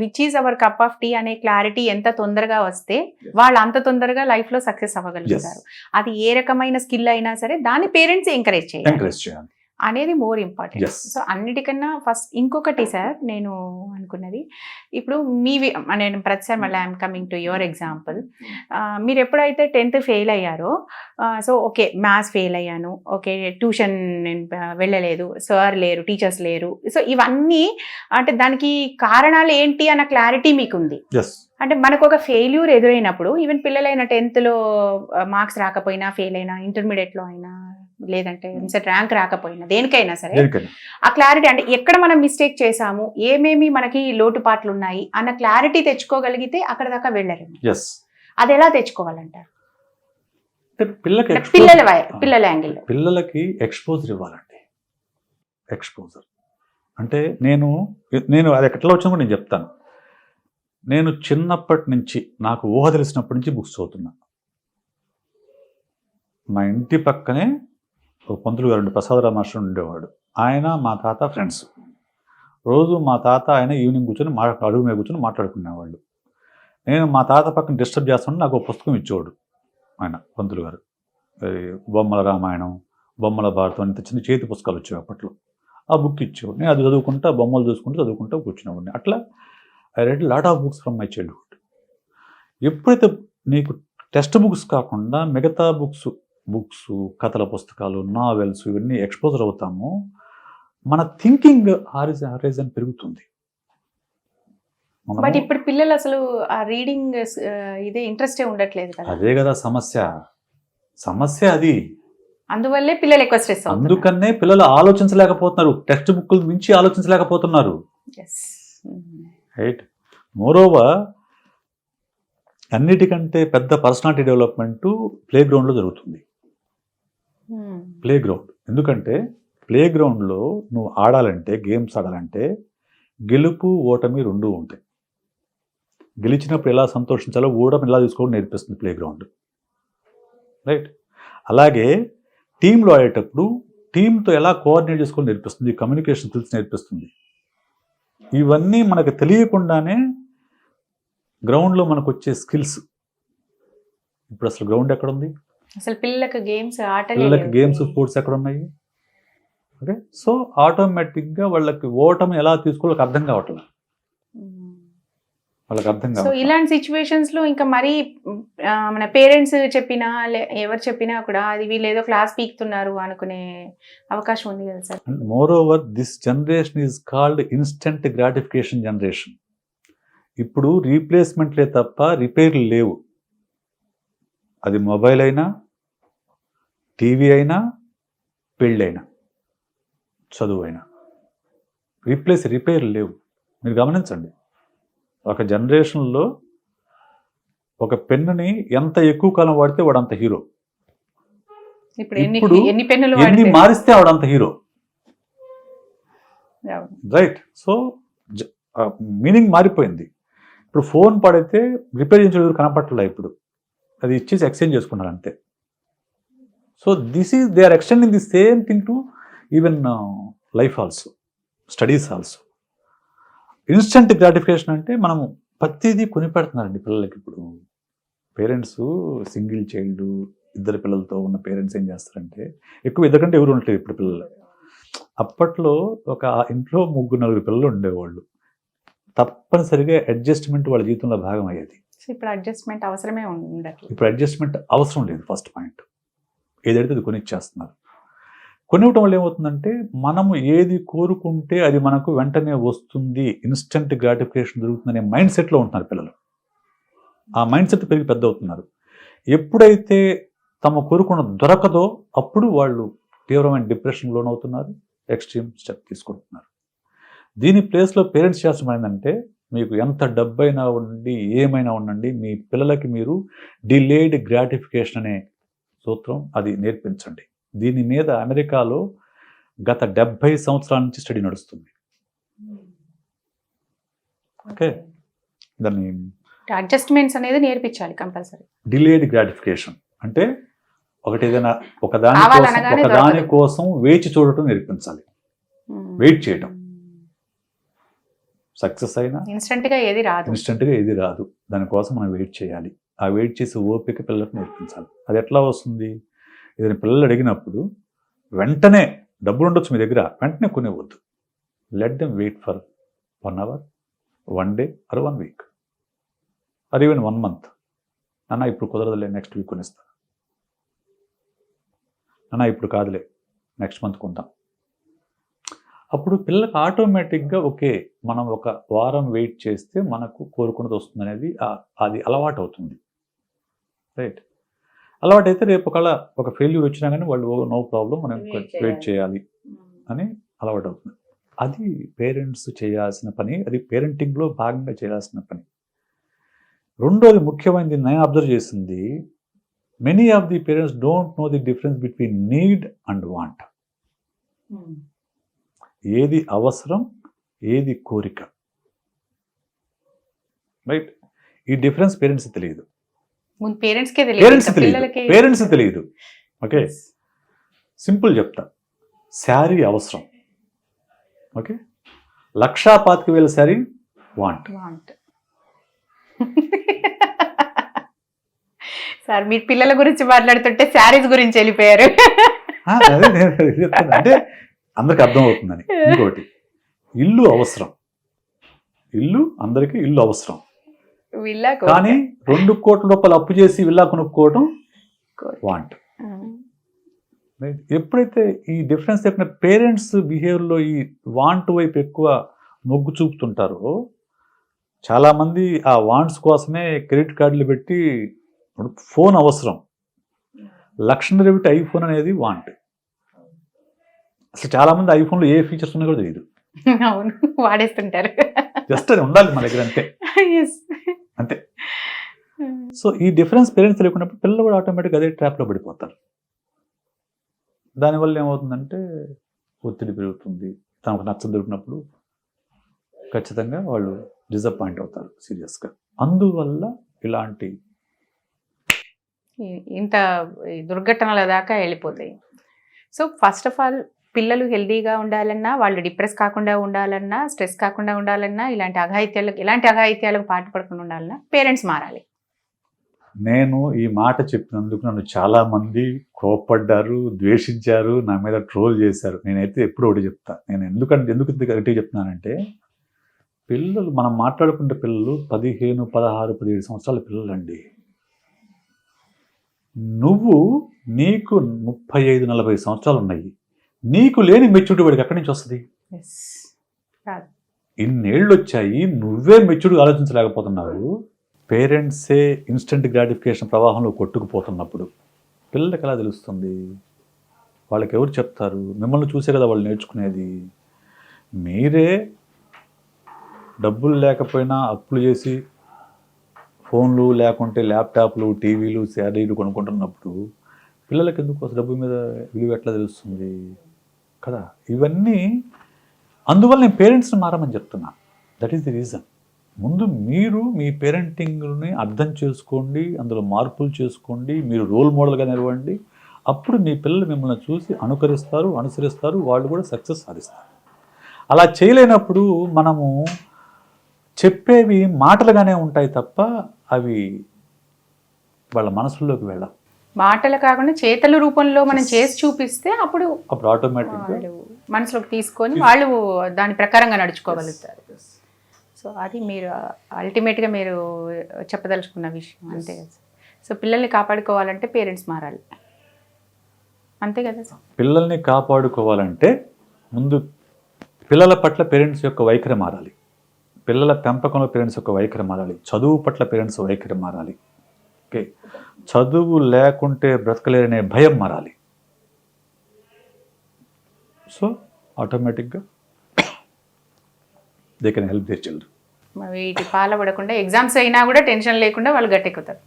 Which is our cup of tea అనే clarity ఎంత తొందరగా వస్తే వాళ్ళు అంత తొందరగా లైఫ్ లో సక్సెస్ అవ్వగలుగుతారు. అది ఏ రకమైన స్కిల్ అయినా సరే దాన్ని పేరెంట్స్ ఎంకరేజ్ చేయాలి అనేది మోర్ ఇంపార్టెంట్. సో అన్నిటికన్నా ఫస్ట్ ఇంకొకటి సార్ నేను అనుకున్నది, ఇప్పుడు నేను ప్రతిసారి మళ్ళీ I'm coming to your example. మీరు ఎప్పుడైతే 10th ఫెయిల్ అయ్యారో, సో ఓకే మ్యాథ్స్ ఫెయిల్ అయ్యాను, ఓకే ట్యూషన్ నేను వెళ్ళలేదు, సార్ లేరు, టీచర్స్ లేరు, సో ఇవన్నీ అంటే దానికి కారణాలు ఏంటి అన్న క్లారిటీ మీకుంది. అంటే మనకు ఒక ఫెయిల్యూర్ ఎదురైనప్పుడు ఈవెన్ పిల్లలైన 10thలో మార్క్స్ రాకపోయినా, ఫెయిల్ అయినా, ఇంటర్మీడియట్లో అయినా, లేదంటే ఎంసెట్ ర్యాంక్ రాకపోయినా, దేనికైనా సరే ఆ క్లారిటీ అంటే ఎక్కడ మనం మిస్టేక్ చేసాము, ఏమేమి మనకి లోటుపాట్లు ఉన్నాయి అన్న క్లారిటీ తెచ్చుకోగలిగితే అక్కడ దాకా వెళ్ళరు. అది ఎలా తెచ్చుకోవాలంటారు? పిల్లల యాంగిల్ పిల్లలకి ఎక్స్పోజర్ ఇవ్వాలండి. ఎక్స్పోజర్ అంటే నేను అది ఎట్లా వచ్చినా కూడా నేను చెప్తాను. నేను చిన్నప్పటి నుంచి నాకు ఊహ తెలిసినప్పటి నుంచి బుక్స్ చదువుతున్నా. మా ఇంటి పక్కనే పంతులు గారు ప్రసాదరావు మాస్టర్ ఉండేవాడు. ఆయన మా తాత ఫ్రెండ్స్. రోజు మా తాత ఆయన ఈవినింగ్ కూర్చొని అడుగు మీద కూర్చొని మాట్లాడుకునేవాళ్ళు. నేను మా తాత పక్కన డిస్టర్బ్ చేస్తుంటే నాకు ఒక పుస్తకం ఇచ్చేవాడు ఆయన పంతులు గారు. బొమ్మల రామాయణం, బొమ్మల భారతం, ఇంత చిన్న చేతి పుస్తకాలు వచ్చేవి అప్పట్లో. ఆ బుక్ ఇచ్చేవాడు. నేను అది చదువుకుంటా, బొమ్మలు చదువుకుంటూ కూర్చునేవాడిని. అట్లా I read lot of books from my childhood. ఎప్పుడైతే నీకు టెక్స్ట్ బుక్స్ కాకుండా మిగతా బుక్స్, కథల పుస్తకాలు, నావెల్స్ ఇవన్నీ ఎక్స్పోజర్ అవుతామో మన థింకింగ్ హారిజన్ పెరుగుతుంది. బట్ ఇప్పుడు పిల్లలు అసలు ఆ రీడింగ్ ఇదే ఇంట్రెస్టే ఉండట్లేదు కదా. అదే కదా సమస్య అది. అందువల్లే పిల్లలు ఎక్కువ స్ట్రెస్ అవుతున్నారు. అందుకనే పిల్లలు ఆలోచించలేకపోతున్నారు, టెక్స్ట్ బుక్లు మించి ఆలోచించలేకపోతున్నారు. రైట్. మోరోవర్ అన్నిటికంటే పెద్ద పర్సనాలిటీ డెవలప్మెంట్ ప్లే గ్రౌండ్లో జరుగుతుంది. ప్లే గ్రౌండ్ ఎందుకంటే ప్లే గ్రౌండ్లో నువ్వు ఆడాలంటే, గేమ్స్ ఆడాలంటే గెలుపు ఓటమి రెండూ ఉంటాయి. గెలిచినప్పుడు ఎలా సంతోషించాలో, ఓటమి ఎలా తీసుకోవడం నేర్పిస్తుంది ప్లే గ్రౌండ్. రైట్. అలాగే టీంలో ఆడేటప్పుడు టీంతో ఎలా కోఆర్డినేట్ చేసుకోవడం నేర్పిస్తుంది, కమ్యూనికేషన్ స్కిల్స్ నేర్పిస్తుంది. ఇవన్నీ మనకు తెలియకుండానే గ్రౌండ్లో మనకు వచ్చే స్కిల్స్. ఇప్పుడు అసలు గ్రౌండ్ ఎక్కడుంది? అసలు పిల్లలకు గేమ్స్, స్పోర్ట్స్ ఎక్కడ ఉన్నాయి? ఓకే. సో ఆటోమేటిక్గా వాళ్ళకి ఓటమి ఎలా తీసుకోవాలో అర్థం కావట్లేదు. వాళ్ళకి అర్థం కాదు. సో ఇలాంటి సిచ్యువేషన్స్ లో ఇంకా మరి మన పేరెంట్స్ చెప్పినా ఎవరు చెప్పినా కూడా అది వీళ్ళు ఏదో క్లాస్ పీకుతున్నారు అనుకునే అవకాశం ఉంది కదా sir. More over this generation is called instant gratification generation. ఇప్పుడు రీప్లేస్మెంట్లే తప్ప రిపేర్లు లేవు. అది మొబైల్ అయినా, టీవీ అయినా, పెళ్ళైనా, చదువు అయినా రిపేర్లు లేవు. మీరు గమనించండి, ఒక జనరేషన్లో ఒక పెన్నుని ఎంత ఎక్కువ కాలం వాడితే వాడంత హీరో. ఇప్పుడు ఎన్ని మారిస్తే వాడంత హీరో. రైట్. సో మీనింగ్ మారిపోయింది. ఇప్పుడు ఫోన్ పడితే రిపేర్ చేయించడం కనపట్లే. ఇప్పుడు అది ఇచ్చేసి ఎక్స్చేంజ్ చేసుకున్నారు అంతే. So they are extending the same thing to even life also, studies also. Instant gratification అంటే మనము ప్రతిదీ కొనిపెడుతున్నారండి పిల్లలకి. ఇప్పుడు పేరెంట్స్, సింగిల్ చైల్డ్, ఇద్దరు పిల్లలతో ఉన్న పేరెంట్స్ ఏం చేస్తారంటే, ఇద్దరు కంటే ఎవరు ఉండలేదు ఇప్పుడు పిల్లలు. అప్పట్లో ఒక ఇంట్లో 3-4 పిల్లలు ఉండేవాళ్ళు. తప్పనిసరిగా అడ్జస్ట్మెంట్ వాళ్ళ జీవితంలో భాగం అయ్యేది. ఇప్పుడు అడ్జస్ట్మెంట్ అవసరమే ఉండట్లేదు. ఇప్పుడు అడ్జస్ట్మెంట్ అవసరం లేదు. ఫస్ట్ పాయింట్, ఏదైతే అది కొనిచ్చేస్తున్నారు. కొనివ్వటం వల్ల ఏమవుతుందంటే, మనము ఏది కోరుకుంటే అది మనకు వెంటనే వస్తుంది, ఇన్స్టెంట్ గ్రాటిఫికేషన్ దొరుకుతుందనే మైండ్ సెట్లో ఉంటున్నారు పిల్లలు. ఆ మైండ్ సెట్ పెరిగి పెద్ద అవుతున్నారు. ఎప్పుడైతే తమ కోరుకున్న దొరకదో అప్పుడు వాళ్ళు తీవ్రమైన డిప్రెషన్ లోనవుతున్నారు, ఎక్స్ట్రీమ్ స్టెప్ తీసుకుంటున్నారు. దీని ప్లేస్లో పేరెంట్స్ చేస్తాం ఏంటంటే, మీకు ఎంత డబ్బైనా ఉండండి, ఏమైనా ఉండండి, మీ పిల్లలకి మీరు డిలేడ్ గ్రాటిఫికేషన్ అనే సూత్రం అది నేర్పించండి. దీని మీద అమెరికాలో గత 70 సంవత్సరాల నుంచి స్టడీ నడుస్తుంది. ఓకే. దాన్ని అడ్జస్ట్మెంట్స్ అనేది నేర్పించాలి కంపల్సరీ. డిలేడ్ గ్రాటిఫికేషన్ అంటే ఏదైనా ఒకదాని కోసం వేచి చూడటం నేర్పించాలి, వెయిట్ చేయటం. సక్సెస్ అయినా ఇన్స్టెంట్ గా ఏది రాదు. ఇన్స్టెంట్గా ఏది రాదు. దానికోసం మనం వెయిట్ చేయాలి. ఆ వెయిట్ చేసి ఓపిక పిల్లలకు నేర్పించాలి. అది ఎట్లా వస్తుంది? ఏదైనా పిల్లలు అడిగినప్పుడు వెంటనే డబ్బులు ఉండొచ్చు మీ దగ్గర, వెంటనే కొనివ్వద్దు. Let them wait for 1 hour, 1 day or 1 week or even 1 month. నాన్న ఇప్పుడు కుదరదులే, నెక్స్ట్ వీక్ కొనిస్తా. నాన్న ఇప్పుడు కాదులే, నెక్స్ట్ మంత్ కొందాం. అప్పుడు పిల్లలకు ఆటోమేటిక్గా ఓకే, మనం ఒక వారం వెయిట్ చేస్తే మనకు కోరుకున్నది వస్తుంది అనేది అది అలవాటు అవుతుంది. రైట్, అలవాటు అయితే రేపు ఒకవేళ ఒక ఫెయిల్యూర్ వచ్చినా కానీ వాళ్ళు నో ప్రాబ్లం, మనం వెయిట్ చేయాలి అని అలవాటు అవుతుంది. అది పేరెంట్స్ చేయాల్సిన పని, అది పేరెంటింగ్లో భాగంగా చేయాల్సిన పని. రెండోది ముఖ్యమైనది నేను అబ్జర్వ్ చేసింది, many of the parents don't know the difference between need and want. ఏది అవసరం, ఏది కోరిక. రైట్, ఈ డిఫరెన్స్ పేరెంట్స్ తెలియదు. పేరెంట్స్ తెలియదు. ఓకే, సింపుల్ చెప్తా. శారీ అవసరం, ఓకే. 1,25,000 శారీ వాంట్. సార్ మీరు పిల్లల గురించి మాట్లాడుతుంటే శారీస్ గురించి వెళ్ళిపోయారు. అంటే అందరికి అర్థమవుతుందని. ఇంకోటి, ఇల్లు అవసరం, ఇల్లు అందరికీ ఇల్లు అవసరం. కానీ 2 కోట్ల రూపాయలు అప్పు చేసి విల్లా కొనుక్కోవడం వాంట్. ఎప్పుడైతే ఈ డిఫరెన్స్ చెప్పిన పేరెంట్స్ బిహేవియర్లో ఈ వాంట్ వైపు ఎక్కువ మొగ్గు చూపుతుంటారో, చాలామంది ఆ వాంట్స్ కోసమే క్రెడిట్ కార్డులు పెట్టి, ఫోన్ అవసరం, లక్షన్నర పెట్టి ఐఫోన్ అనేది వాంట్. అసలు చాలామంది ఐఫోన్లో ఏ ఫీచర్స్ ఉన్నాయో కూడా తెలియదు. అవును, వాడేస్తుంటారు. జస్ట్ అది ఉండాలి మన దగ్గర, అంతే అంతే. సో ఈ డిఫరెన్స్ పేరెంట్స్ తెలియకున్నప్పుడు పిల్లలు కూడా ఆటోమేటిక్గా అదే ట్రాప్లో పడిపోతారు. దానివల్ల ఏమవుతుందంటే ఒత్తిడి పెరుగుతుంది. తమకు నచ్చ దొరికినప్పుడు ఖచ్చితంగా వాళ్ళు డిసప్పాయింట్ అవుతారు సీరియస్గా. అందువల్ల ఇలాంటి ఇంత దుర్ఘటనల దాకా వెళ్ళిపోతాయి. సో ఫస్ట్ ఆఫ్ ఆల్ పిల్లలు హెల్దీగా ఉండాలన్నా, వాళ్ళు డిప్రెస్ కాకుండా ఉండాలన్నా, స్ట్రెస్ కాకుండా ఉండాలన్నా, ఎలాంటి అఘాయిత్యాలకు పాటుపడకుండా ఉండాలన్నా పేరెంట్స్ మారాలి. నేను ఈ మాట చెప్పినందుకు నన్ను చాలామంది కోప్పడ్డారు, ద్వేషించారు, నా మీద ట్రోల్ చేశారు. నేనైతే ఎప్పుడు ఒకటి చెప్తా. నేను ఎందుకు గట్టిగా చెప్తున్నానంటే, పిల్లలు మనం మాట్లాడుకుంటే పిల్లలు 15, 16, 17 సంవత్సరాల పిల్లలు అండి. నీకు 35, 40 సంవత్సరాలు ఉన్నాయి. నీకు లేని మెచ్యూరిటీ వాడికి ఎక్కడి నుంచి వస్తుంది? ఇన్నేళ్ళు వచ్చాయి, నువ్వే మెచ్యూరిటీ ఆలోచించలేకపోతున్నావు. పేరెంట్సే ఇన్స్టెంట్ గ్రాటిఫికేషన్ ప్రవాహంలో కొట్టుకుపోతున్నప్పుడు పిల్లలకి ఎలా తెలుస్తుంది? వాళ్ళకి ఎవరు చెప్తారు? మిమ్మల్ని చూసే కదా వాళ్ళు నేర్చుకునేది. మీరే డబ్బులు లేకపోయినా అప్పులు చేసి ఫోన్లు లేకుంటే ల్యాప్టాప్లు, టీవీలు, శారీలు కొనుక్కుంటున్నప్పుడు పిల్లలకి ఎందుకు అసలు డబ్బు మీద విలువ ఎట్లా తెలుస్తుంది కదా? ఇవన్నీ అందువల్ల నేను పేరెంట్స్ని మారమని చెప్తున్నా. That is the reason. ముందు మీరు మీ పేరెంటింగ్ని అర్థం చేసుకోండి, అందులో మార్పులు చేసుకోండి, మీరు రోల్ మోడల్గా నిలవండి. అప్పుడు మీ పిల్లలు మిమ్మల్ని చూసి అనుసరిస్తారు, వాళ్ళు కూడా సక్సెస్ సాధిస్తారు. అలా చేయలేనప్పుడు మనము చెప్పేవి మాటలుగానే ఉంటాయి తప్ప అవి వాళ్ళ మనసుల్లోకి వెళ్ళవు. మాటలు కాకుండా చేతల రూపంలో మనం చేసి చూపిస్తే అప్పుడు ఆటోమేటిక్గా మనసులోకి తీసుకొని వాళ్ళు దాని ప్రకారంగా నడుచుకోగలుగుతారు. సో అది మీరు అల్టిమేట్గా మీరు చెప్పదలుచుకున్న విషయం, అంతే కదా. సో పిల్లల్ని కాపాడుకోవాలంటే పేరెంట్స్ మారాలి, అంతే కదా సార్. పిల్లల్ని కాపాడుకోవాలంటే ముందు పిల్లల పట్ల పేరెంట్స్ యొక్క వైఖరి మారాలి, పిల్లల పెంపకంలో పేరెంట్స్ యొక్క వైఖరి మారాలి, చదువు పట్ల పేరెంట్స్ వైఖరి మారాలి. ఓకే, చదువు లేకుంటే బ్రతకలేరనే భయం మారాలి. సో ఆటోమేటిక్గా they can help their children. వీటి పాల్పడకుండా ఎగ్జామ్స్ అయినా కూడా టెన్షన్ లేకుండా వాళ్ళు గట్టెక్కుతారు.